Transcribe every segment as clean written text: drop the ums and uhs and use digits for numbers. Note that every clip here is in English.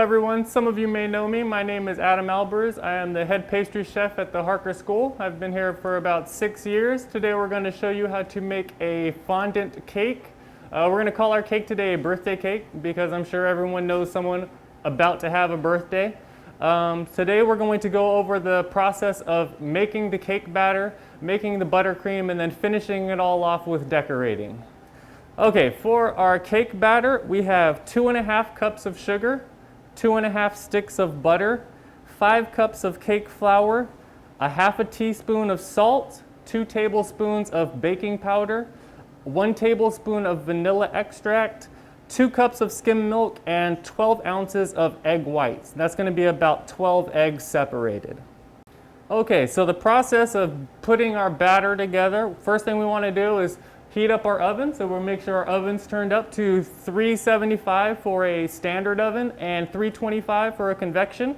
everyone, some of you may know me. My name is Adam Albers. I am the head pastry chef at the Harker School. I've been here for about 6 years. Today we're going to show you how to make a fondant cake. We're going to call our cake today a birthday cake because I'm sure everyone knows someone about to have a birthday. Today we're going to go over the process of making the cake batter, making the buttercream, and then finishing it all off with decorating. Okay, for our cake batter, we have 2½ cups of sugar, 2½ sticks of butter, 5 cups of cake flour, a ½ teaspoon of salt, 2 tablespoons of baking powder, 1 tablespoon of vanilla extract, 2 cups of skim milk, and 12 ounces of egg whites. That's going to be about 12 eggs separated. Okay, so the process of putting our batter together, first thing we want to do is heat up our oven. So we'll make sure our oven's turned up to 375 for a standard oven and 325 for a convection.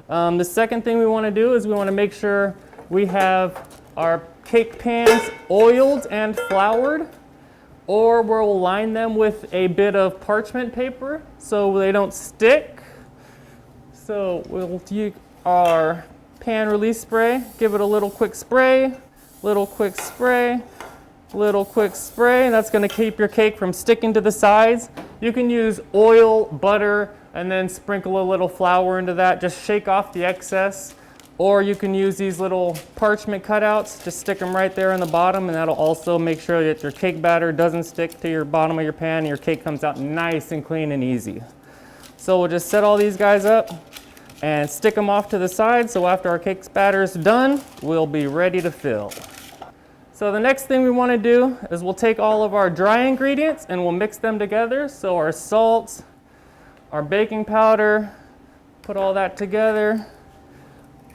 The second thing we want to do is we want to make sure we have our cake pans oiled and floured, or we'll line them with a bit of parchment paper so they don't stick. So we'll use our pan release spray, give it a little quick spray, little quick spray, little quick spray, and that's going to keep your cake from sticking to the sides. You can use oil, butter, and then sprinkle a little flour into that. Just shake off the excess. Or you can use these little parchment cutouts, just stick them right there in the bottom, and that'll also make sure that your cake batter doesn't stick to your bottom of your pan and your cake comes out nice and clean and easy. So we'll just set all these guys up and stick them off to the side, so after our cake batter is done, we'll be ready to fill. So the next thing we want to do is we'll take all of our dry ingredients and we'll mix them together. So our salt, our baking powder, put all that together.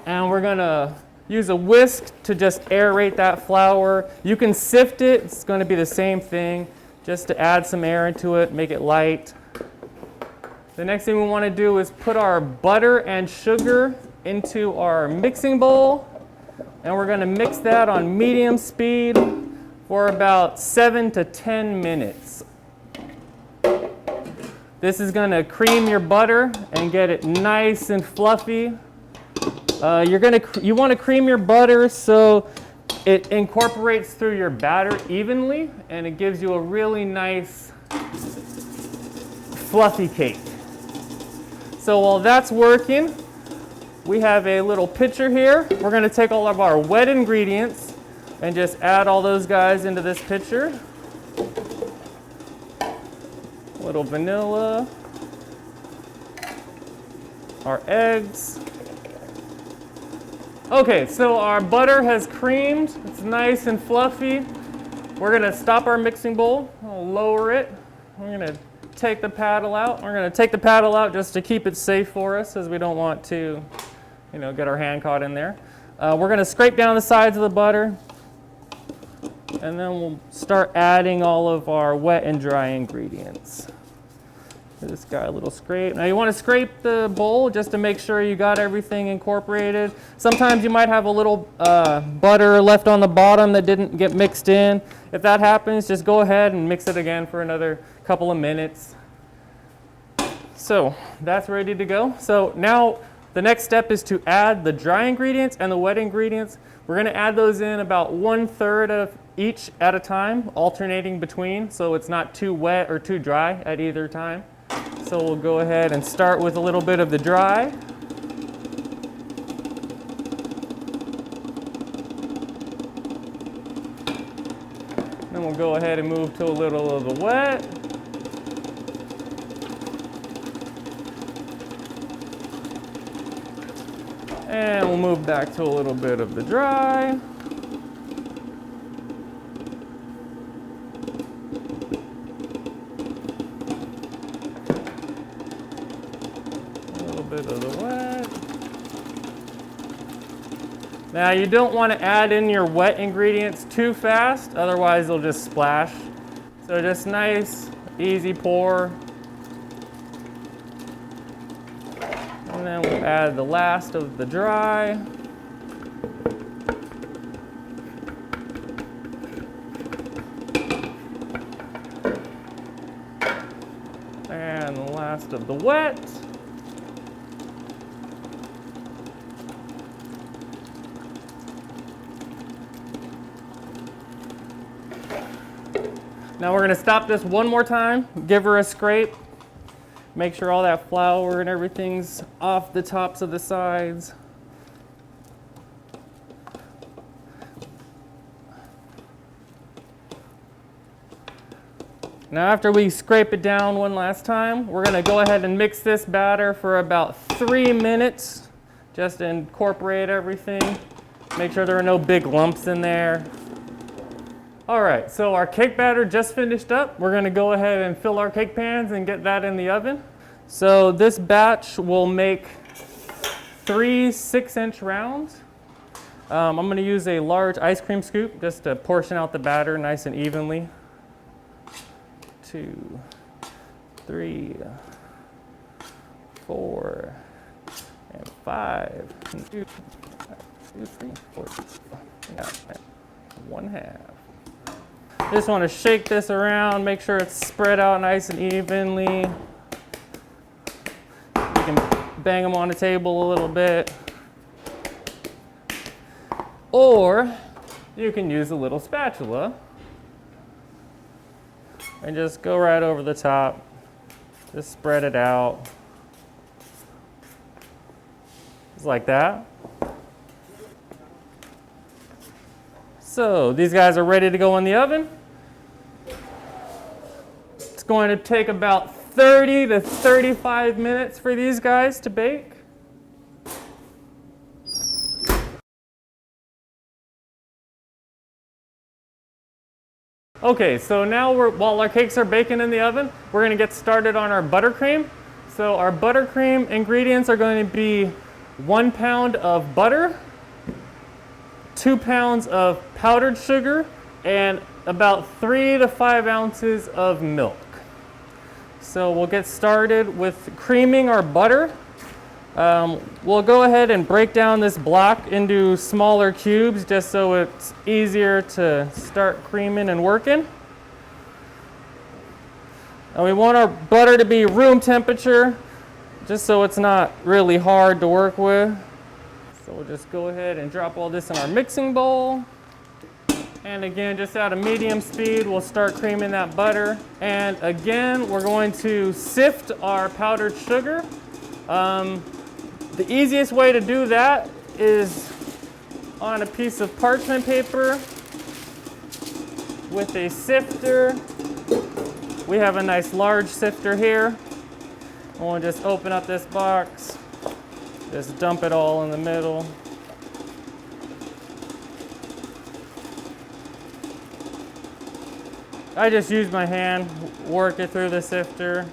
And we're going to use a whisk to just aerate that flour. You can sift it, it's going to be the same thing, just to add some air into it, make it light. The next thing we want to do is put our butter and sugar into our mixing bowl. And we're going to mix that on medium speed for about 7 to 10 minutes. This is going to cream your butter and get it nice and fluffy. You want to cream your butter so it incorporates through your batter evenly and it gives you a really nice fluffy cake. So while that's working, we have a little pitcher here. We're going to take all of our wet ingredients and just add all those guys into this pitcher. A little vanilla, our eggs. Okay, so our butter has creamed. It's nice and fluffy. We're going to stop our mixing bowl. I'll lower it. We're going to take the paddle out. We're going to take the paddle out just to keep it safe for us, as we don't want to get our hand caught in there. We're going to scrape down the sides of the butter, and then we'll start adding all of our wet and dry ingredients. Give this guy a little scrape. Now you want to scrape the bowl just to make sure you got everything incorporated. Sometimes you might have a little butter left on the bottom that didn't get mixed in. If that happens, just go ahead and mix it again for another couple of minutes. So that's ready to go. So now the next step is to add the dry ingredients and the wet ingredients. We're going to add those in about 1/3 of each at a time, alternating between, so it's not too wet or too dry at either time. So we'll go ahead and start with a little bit of the dry. Then we'll go ahead and move to a little of the wet. And we'll move back to a little bit of the dry. A little bit of the wet. Now you don't want to add in your wet ingredients too fast, otherwise they'll just splash. So just nice, easy pour. And then we'll add the last of the dry. And the last of the wet. Now we're gonna stop this one more time, give her a scrape, make sure all that flour and everything's off the tops of the sides. Now after we scrape it down one last time, we're gonna go ahead and mix this batter for about 3 minutes, just to incorporate everything. Make sure there are no big lumps in there. All right, so our cake batter just finished up. We're gonna go ahead and fill our cake pans and get that in the oven. So this batch will make 3 6-inch rounds. I'm gonna use a large ice cream scoop just to portion out the batter nice and evenly. 2, 3, 4, and 5. 2, 3, 4, 1/2. Just want to shake this around, make sure it's spread out nice and evenly. You can bang them on the table a little bit. Or you can use a little spatula and just go right over the top. Just spread it out. Just like that. So these guys are ready to go in the oven. It's going to take about 30 to 35 minutes for these guys to bake. Okay, so now while our cakes are baking in the oven, we're going to get started on our buttercream. So our buttercream ingredients are going to be 1 pound of butter, 2 pounds of powdered sugar, and about 3 to 5 ounces of milk. So we'll get started with creaming our butter. We'll go ahead and break down this block into smaller cubes just so it's easier to start creaming and working. And we want our butter to be room temperature just so it's not really hard to work with. So we'll just go ahead and drop all this in our mixing bowl. And again, just at a medium speed, we'll start creaming that butter. And again, we're going to sift our powdered sugar. The easiest way to do that is on a piece of parchment paper with a sifter. We have a nice large sifter here. We'll just open up this box, just dump it all in the middle. I just use my hand, work it through the sifter.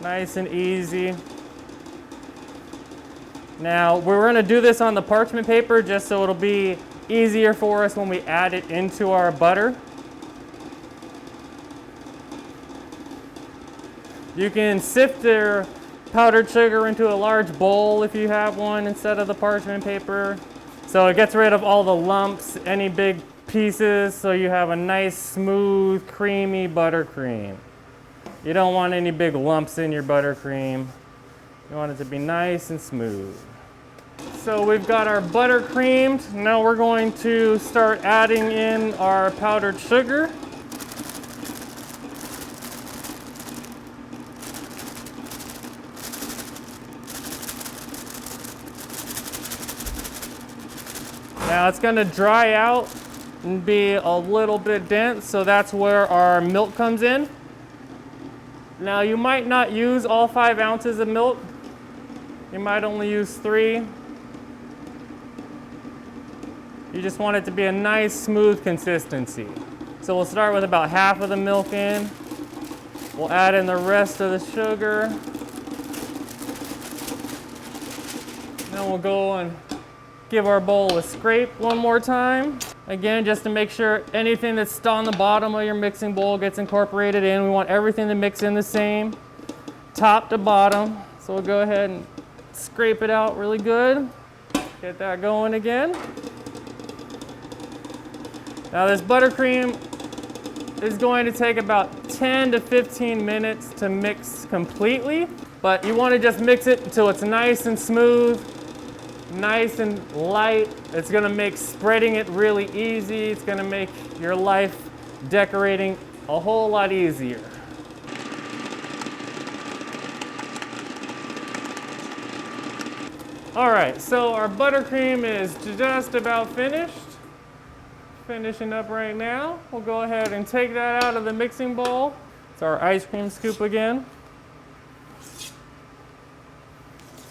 Nice and easy. Now, we're going to do this on the parchment paper just so it'll be easier for us when we add it into our butter. You can sift your powdered sugar into a large bowl if you have one instead of the parchment paper. So it gets rid of all the lumps, any big pieces, so you have a nice, smooth, creamy buttercream. You don't want any big lumps in your buttercream. You want it to be nice and smooth. So we've got our butter creamed. Now we're going to start adding in our powdered sugar. Now it's going to dry out and be a little bit dense, so that's where our milk comes in. Now you might not use all 5 ounces of milk. You might only use 3. You just want it to be a nice, smooth consistency. So we'll start with about half of the milk in. We'll add in the rest of the sugar. Then we'll go and give our bowl a scrape one more time. Again, just to make sure anything that's on the bottom of your mixing bowl gets incorporated in. We want everything to mix in the same, top to bottom. So we'll go ahead and scrape it out really good. Get that going again. Now this buttercream is going to take about 10 to 15 minutes to mix completely, but you want to just mix it until it's nice and smooth. nice and light. It's gonna make spreading it really easy. It's gonna make your life decorating a whole lot easier. All right, so our buttercream is just about finished. Finishing up right now. We'll go ahead and take that out of the mixing bowl. It's our ice cream scoop again.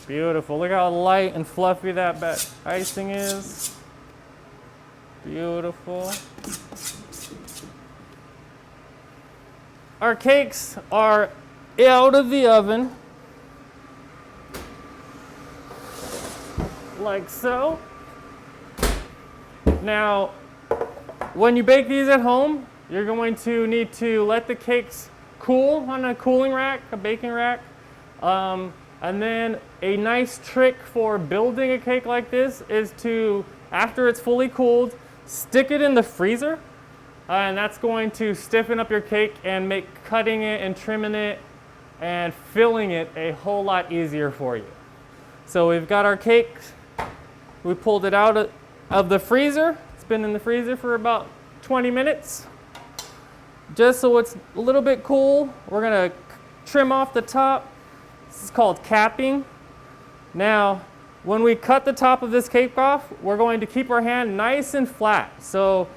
Beautiful. Look how light and fluffy that icing is. Beautiful. Our cakes are out of the oven, like so. Now, when you bake these at home, you're going to need to let the cakes cool on a cooling rack, a baking rack. And then a nice trick for building a cake like this is to, after it's fully cooled, stick it in the freezer. And that's going to stiffen up your cake and make cutting it and trimming it and filling it a whole lot easier for you. So we've got our cake. We pulled it out of the freezer. It's been in the freezer for about 20 minutes. Just so it's a little bit cool, we're gonna trim off the top. This is called capping. Now, when we cut the top of this cake off, we're going to keep our hand nice and flat. So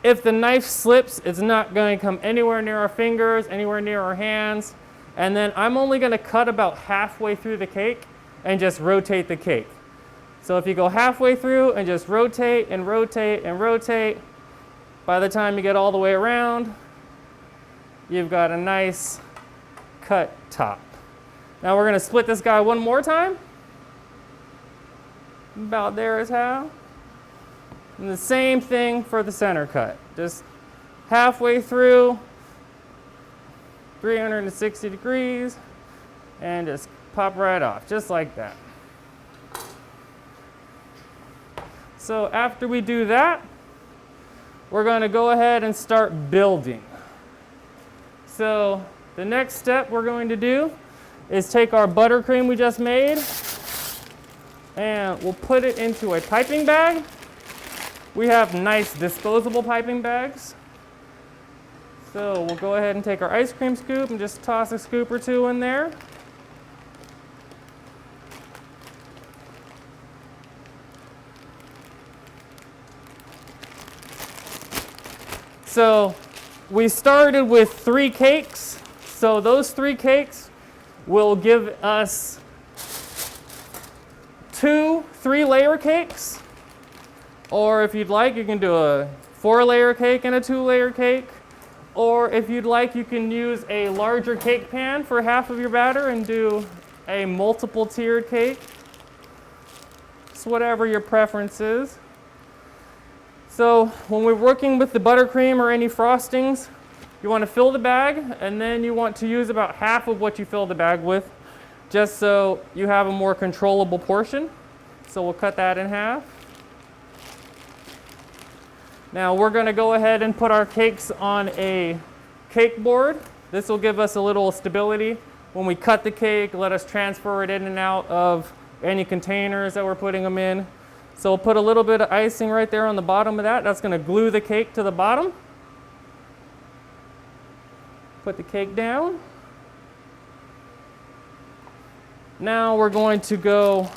if the knife slips, it's not going to come anywhere near our fingers, anywhere near our hands. And then I'm only gonna cut about halfway through the cake and just rotate the cake. So if you go halfway through and just rotate and rotate and rotate, by the time you get all the way around, you've got a nice cut top. Now we're gonna split this guy one more time. About there is how. And the same thing for the center cut. Just halfway through, 360 degrees, and just pop right off, just like that. So after we do that, we're gonna go ahead and start building. So the next step we're going to do is take our buttercream we just made and we'll put it into a piping bag. We have nice disposable piping bags. So we'll go ahead and take our ice cream scoop and just toss a scoop or two in there. So we started with 3 cakes. So those 3 cakes will give us 2 3-layer cakes. Or if you'd like, you can do a 4-layer cake and a 2-layer cake. Or if you'd like, you can use a larger cake pan for half of your batter and do a multiple tiered cake. It's whatever your preference is. So when we're working with the buttercream or any frostings, you want to fill the bag, and then you want to use about half of what you fill the bag with, just so you have a more controllable portion. So we'll cut that in half. Now we're going to go ahead and put our cakes on a cake board. This will give us a little stability. When we cut the cake, let us transfer it in and out of any containers that we're putting them in. So we'll put a little bit of icing right there on the bottom of that. That's going to glue the cake to the bottom. Put the cake down. Now we're going to go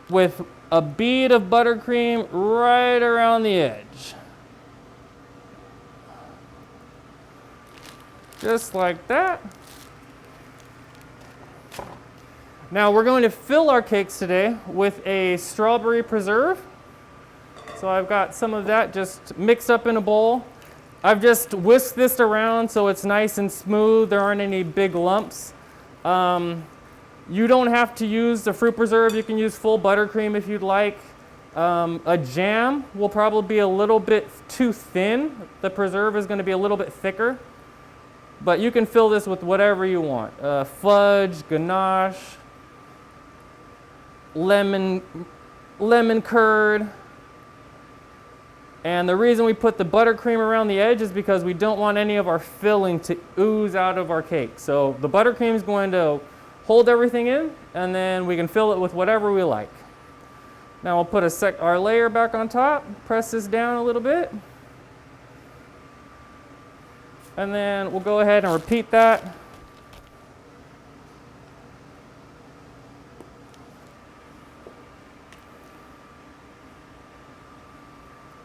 with a bead of buttercream right around the edge. Just like that. Now we're going to fill our cakes today with a strawberry preserve. So I've got some of that just mixed up in a bowl. I've just whisked this around so it's nice and smooth. There aren't any big lumps. You don't have to use the fruit preserve. You can use full buttercream if you'd like. A jam will probably be a little bit too thin. The preserve is going to be a little bit thicker. But you can fill this with whatever you want. Fudge, ganache, lemon curd. And the reason we put the buttercream around the edge is because we don't want any of our filling to ooze out of our cake. So the buttercream is going to hold everything in, and then we can fill it with whatever we like. Now we'll put our layer back on top, press this down a little bit. And then we'll go ahead and repeat that.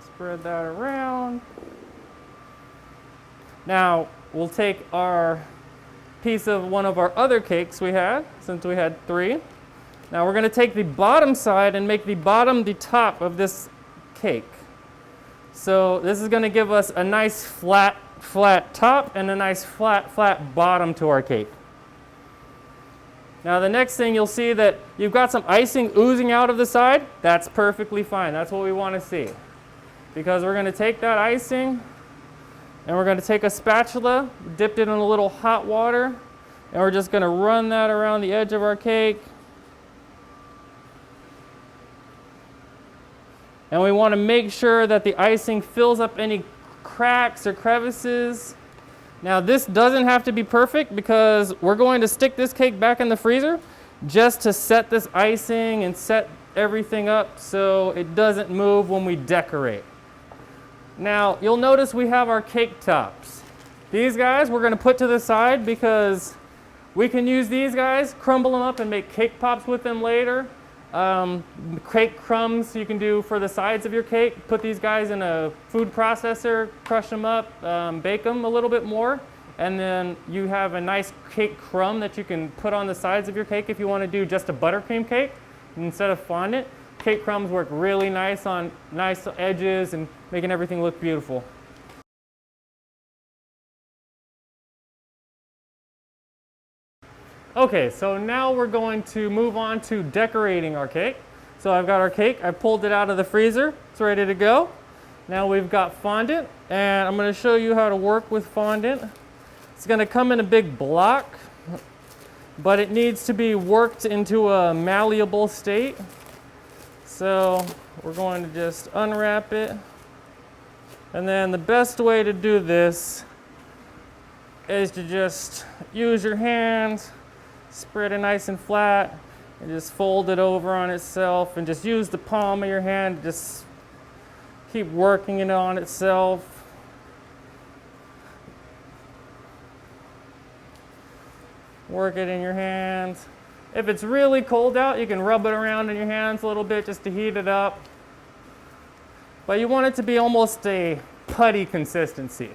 Spread that around. Now we'll take our piece of one of our other cakes we had, since we had 3. Now we're going to take the bottom side and make the bottom the top of this cake. So this is going to give us a nice flat top and a nice flat bottom to our cake. Now the next thing you'll see that you've got some icing oozing out of the side. That's perfectly fine. That's what we want to see. Because we're going to take that icing and we're going to take a spatula, dipped it in a little hot water, and we're just going to run that around the edge of our cake. And we want to make sure that the icing fills up any cracks or crevices. Now this doesn't have to be perfect because we're going to stick this cake back in the freezer just to set this icing and set everything up so it doesn't move when we decorate. Now you'll notice we have our cake tops. These guys we're going to put to the side because we can use these guys, crumble them up and make cake pops with them later. Cake crumbs you can do for the sides of your cake. Put these guys in a food processor, crush them up, bake them a little bit more, and then you have a nice cake crumb that you can put on the sides of your cake if you want to do just a buttercream cake instead of fondant. Cake crumbs work really nice on nice edges and making everything look beautiful. Okay, so now we're going to move on to decorating our cake. So I've got our cake, I pulled it out of the freezer, it's ready to go. Now we've got fondant, and I'm going to show you how to work with fondant. It's going to come in a big block, but it needs to be worked into a malleable state. So we're going to just unwrap it. And then the best way to do this is to just use your hands, spread it nice and flat, and just fold it over on itself, and just use the palm of your hand to just keep working it on itself. Work it in your hands. If it's really cold out, you can rub it around in your hands a little bit just to heat it up. But you want it to be almost a putty consistency.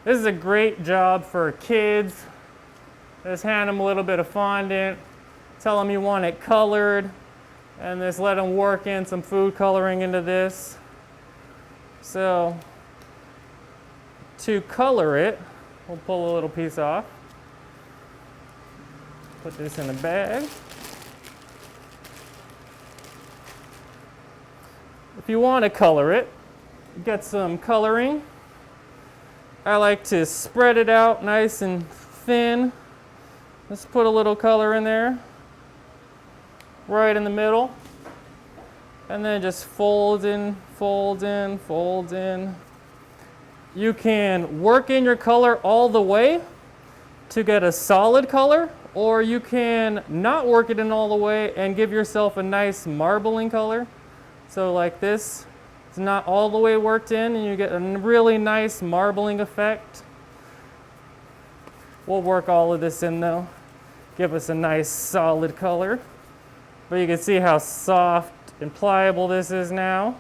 This is a great job for kids. Just hand them a little bit of fondant, tell them you want it colored, and just let them work in some food coloring into this. So to color it, we'll pull a little piece off. Put this in a bag. If you want to color it, get some coloring. I like to spread it out nice and thin. Let's put a little color in there, right in the middle, and then just fold in, fold in, fold in. You can work in your color all the way to get a solid color, or you can not work it in all the way and give yourself a nice marbling color. So like this, it's not all the way worked in and you get a really nice marbling effect. We'll work all of this in though. Give us a nice solid color. But you can see how soft and pliable this is now.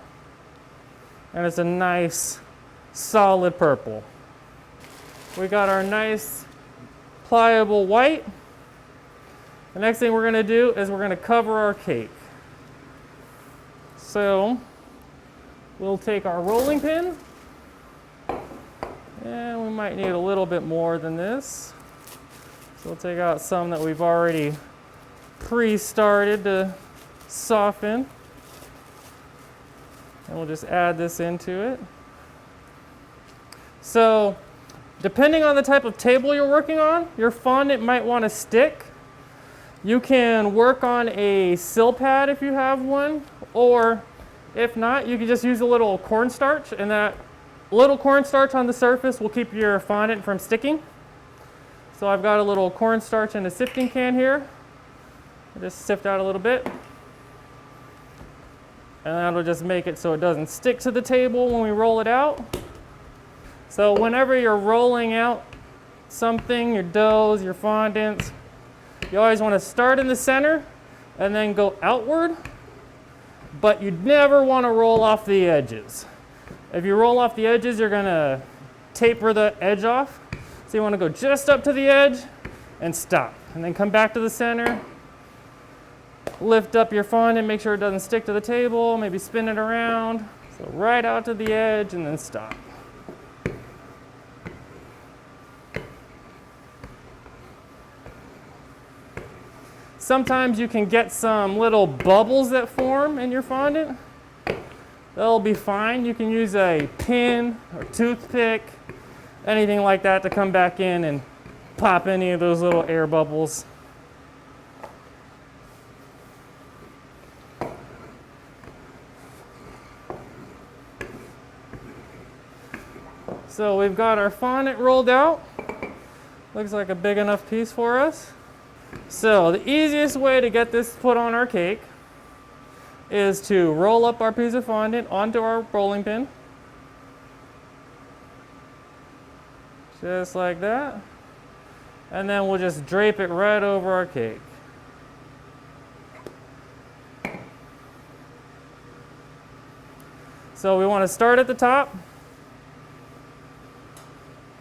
And it's a nice solid purple. We got our nice pliable white. The next thing we're going to do is we're going to cover our cake. So we'll take our rolling pin, and we might need a little bit more than this. So we'll take out some that we've already pre-started to soften, and we'll just add this into it. So depending on the type of table you're working on, your fondant might want to stick. You can work on a sill pad if you have one, or if not, you can just use a little cornstarch, and that little cornstarch on the surface will keep your fondant from sticking. So I've got a little cornstarch in a sifting can here. I'll just sift out a little bit. and that'll just make it so it doesn't stick to the table when we roll it out. So whenever you're rolling out something, your doughs, your fondants, you always want to start in the center and then go outward, but you never want to roll off the edges. If you roll off the edges, you're going to taper the edge off. So you want to go just up to the edge and stop, and then come back to the center. Lift up your fondant, make sure it doesn't stick to the table, maybe spin it around. So right out to the edge and then stop. Sometimes you can get some little bubbles that form in your fondant. That'll be fine. You can use a pin or toothpick, anything like that to come back in and pop any of those little air bubbles. So we've got our fondant rolled out. Looks like a big enough piece for us. So the easiest way to get this put on our cake is to roll up our piece of fondant onto our rolling pin. Just like that. And then we'll just drape it right over our cake. So we want to start at the top.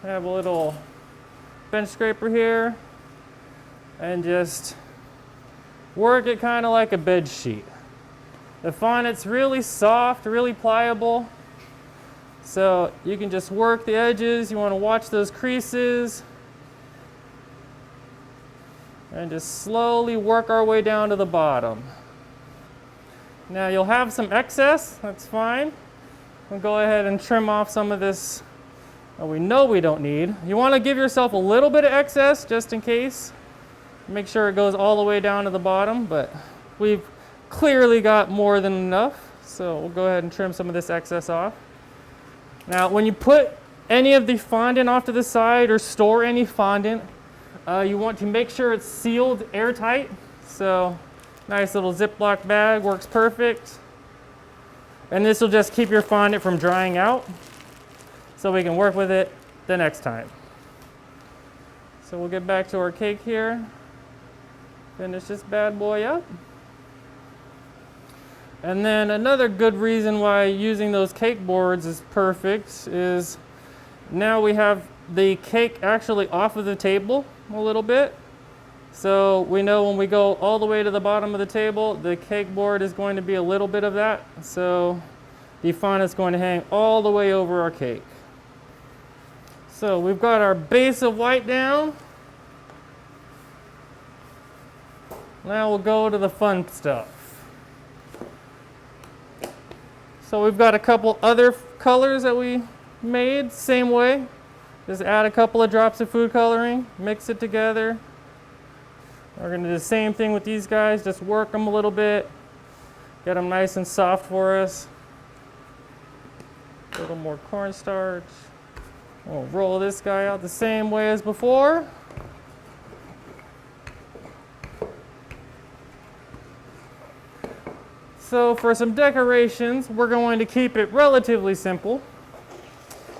I have a little bench scraper here and just work it kind of like a bed sheet. The fondant's really soft, really pliable, so you can just work the edges. You want to watch those creases and just slowly work our way down to the bottom. Now you'll have some excess, that's fine. We'll go ahead and trim off some of this we know we don't need. You want to give yourself a little bit of excess just in case. Make sure it goes all the way down to the bottom, but we've clearly got more than enough. So we'll go ahead and trim some of this excess off. Now when you put any of the fondant off to the side or store any fondant, you want to make sure it's sealed airtight. So nice little Ziploc bag works perfect. And this will just keep your fondant from drying out, so we can work with it the next time. So we'll get back to our cake here. Finish this bad boy up. And then another good reason why using those cake boards is perfect is now we have the cake actually off of the table a little bit. So we know when we go all the way to the bottom of the table, the cake board is going to be a little bit of that. So the fondant's going to hang all the way over our cake. So we've got our base of white down. Now we'll go to the fun stuff. So we've got a couple other colors that we made, same way. Just add a couple of drops of food coloring, mix it together. We're going to do the same thing with these guys, just work them a little bit, get them nice and soft for us. A little more cornstarch. We'll roll this guy out the same way as before. So for some decorations, we're going to keep it relatively simple.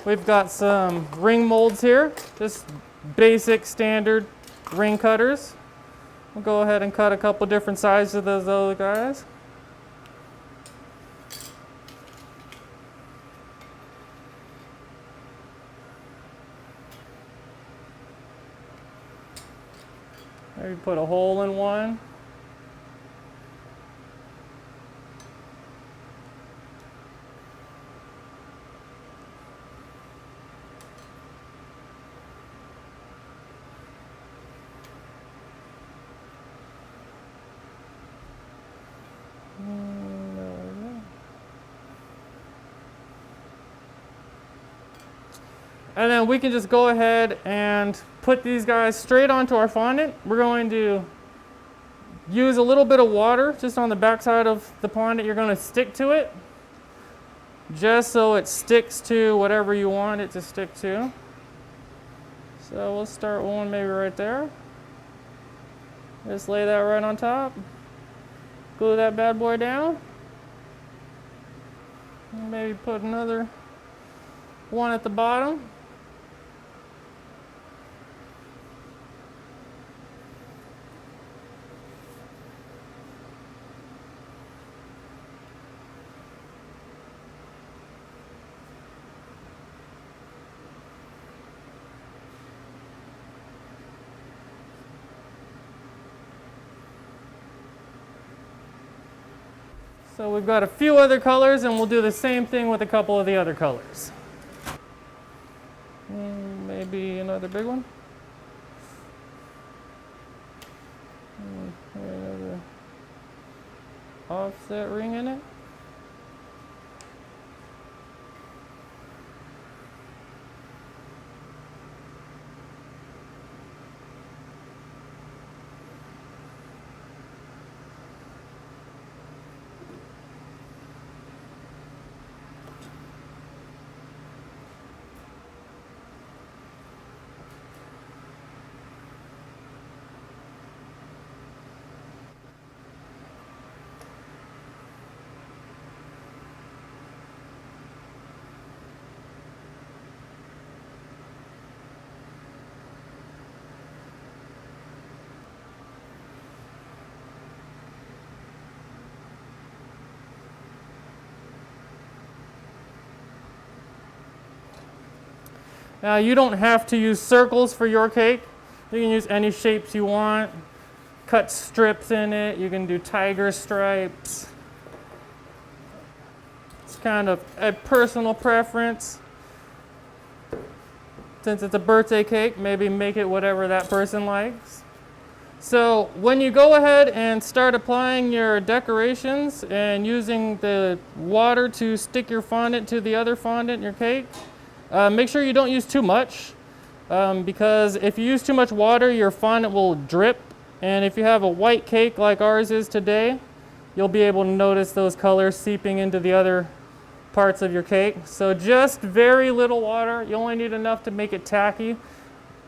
We've got some ring molds here, just basic standard ring cutters. We'll go ahead and cut a couple different sizes of those other guys. Maybe put a hole in one. And then we can just go ahead and put these guys straight onto our fondant. We're going to use a little bit of water just on the back side of the fondant. You're going to stick to it just so it sticks to whatever you want it to stick to. So we'll start one maybe right there. Just lay that right on top. Glue that bad boy down. Maybe put another one at the bottom. So we've got a few other colors, and we'll do the same thing with a couple of the other colors. Maybe another big one. Another offset ring in it. Now you don't have to use circles for your cake. You can use any shapes you want. Cut strips in it. You can do tiger stripes. It's kind of a personal preference. Since it's a birthday cake, maybe make it whatever that person likes. So when you go ahead and start applying your decorations and using the water to stick your fondant to the other fondant in your cake, make sure you don't use too much, because if you use too much water, your fondant will drip. And if you have a white cake like ours is today, you'll be able to notice those colors seeping into the other parts of your cake. So just very little water. You only need enough to make it tacky.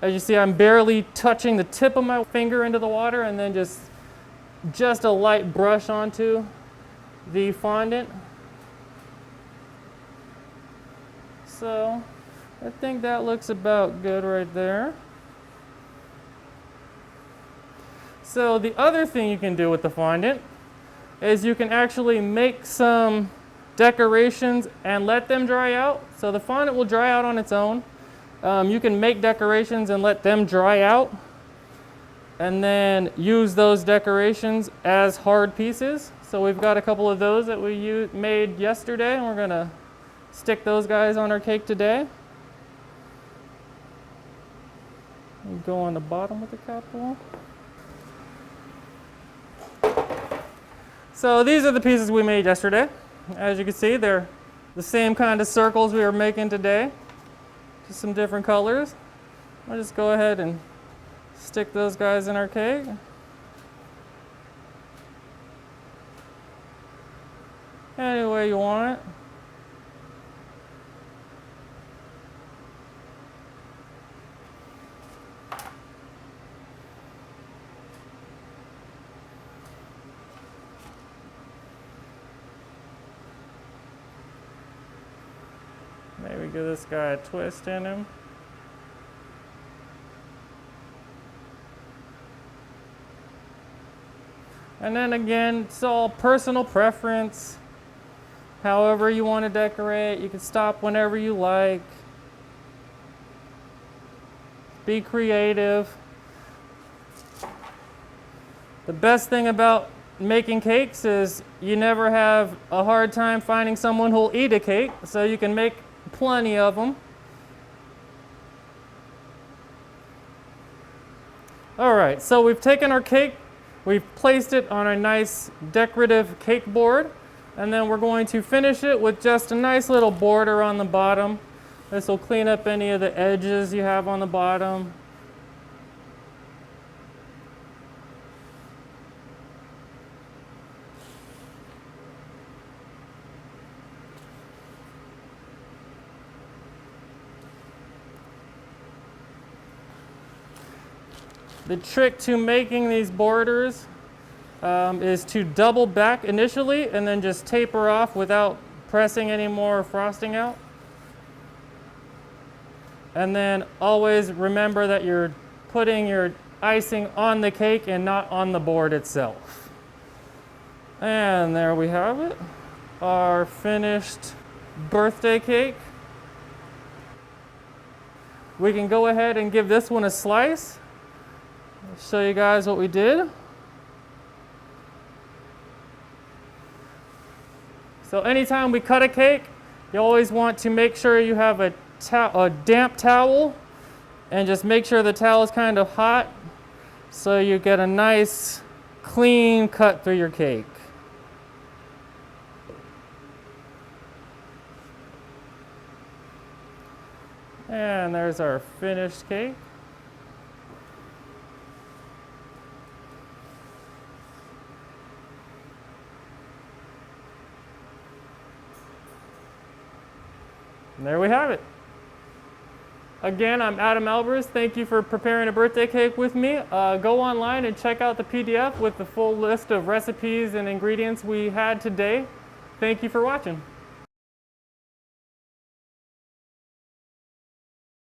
As you see, I'm barely touching the tip of my finger into the water, and then just a light brush onto the fondant. So I think that looks about good right there. So the other thing you can do with the fondant is you can actually make some decorations and let them dry out. So the fondant will dry out on its own. You can make decorations and let them dry out, and then use those decorations as hard pieces. So we've got a couple of those that we made yesterday, and we're gonna stick those guys on our cake today. We'll go on the bottom with the capital. So these are the pieces we made yesterday. As you can see, they're the same kind of circles we were making today, just some different colors. I'll just go ahead and stick those guys in our cake. Any way you want it. Maybe give this guy a twist in him. And then again, it's all personal preference. However you want to decorate, you can stop whenever you like. Be creative. The best thing about making cakes is you never have a hard time finding someone who'll eat a cake, so you can make plenty of them. All right, so we've taken our cake, we've placed it on a nice decorative cake board, and then we're going to finish it with just a nice little border on the bottom. This will clean up any of the edges you have on the bottom. The trick to making these borders is to double back initially and then just taper off without pressing any more frosting out. And then always remember that you're putting your icing on the cake and not on the board itself. And there we have it, our finished birthday cake. We can go ahead and give this one a slice. I'll show you guys what we did. So anytime we cut a cake, you always want to make sure you have a damp towel, and just make sure the towel is kind of hot so you get a nice clean cut through your cake. And there's our finished cake. And there we have it. Again, I'm Adam Albers. Thank you for preparing a birthday cake with me. Go online and check out the PDF with the full list of recipes and ingredients we had today. Thank you for watching.